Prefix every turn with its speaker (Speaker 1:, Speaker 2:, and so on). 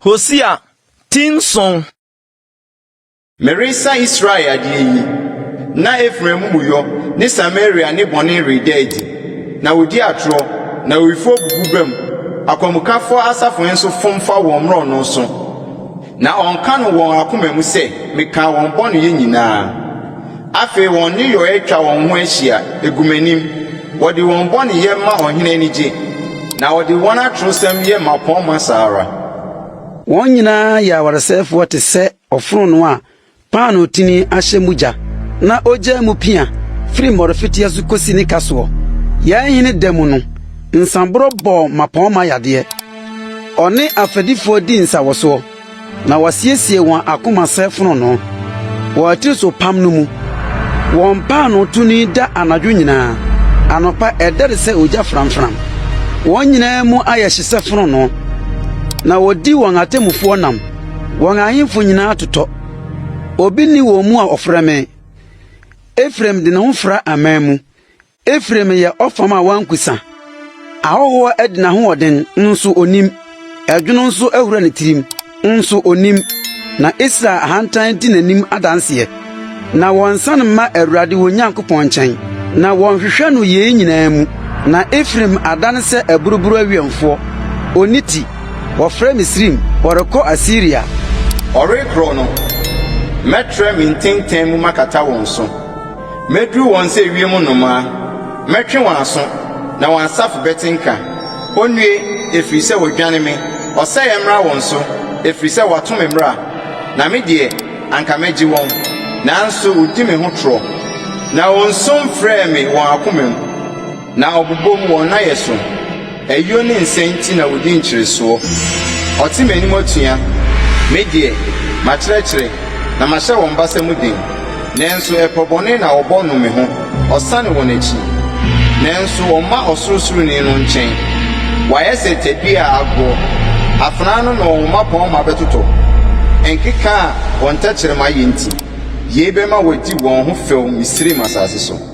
Speaker 1: Hosea Tinson.
Speaker 2: Merisa Israel adiyi na Efrem muyo ni Samaria ni boni rededi na wodi atro na wifo bububam akwamukafo asafo enso fomfa won mro no so na onka no won akomam se meka won boni ye nyina afi won ni yo etwa won ho ahia egumanim wodi won boni ye ma ohene anije na wodi won atrosem ye ma pon sara
Speaker 3: won nyina ya waresefo te se ofro no a Pano tini ashe muja na oje mupia free morofiti azu kosi ni kaso ya hine demu no nsambro bo mapoma yade oni afadifo di nsawoso na wasiesie won akoma sefno no wati so pam no mu won pano tuni da anadwo nyina anopa edere se oja framfram won nyina mu ayehye sefno no na wodi won atemufo nam won ahemfo nyina atoto obi ni wo mu a ofreme Efrem de na ho fra amamu Efrem ye ofama wankusa ahowo edina ho oden nso onim adwuno nso ahura ne tirim nso onim na Isra hantan di nanim adanse na wonsan ma awurade wonyankopon nkyɛn na wonhwehwɛ no ye nyinaa mu na Efrem adan se aburuburu awiemfo oniti wofra Misrim wɔrekɔ Asiria
Speaker 2: orekro no metre mintinten mu makata won so medru won se wiem noma metwe won aso na won asaf betinka onwie efiri se wodwane me ɔsɛ yemra won so efiri se watome mra na me de anka magi won nanso odi me ho tro na won som frɛ me won akomam na obubom won na yeso ayo ne nsenti na wodi nkyereso ɔte m'anim atua me de makyerɛkyerɛ na masha won basa mudin nenso epobone na obono me ho osane won achi nenso oma osurusuru ni no nchen wayese tebia ago afna no no oma pon ma betoto enkeka won tachire ma yenti ye be ma wodi won ho few misiri masase so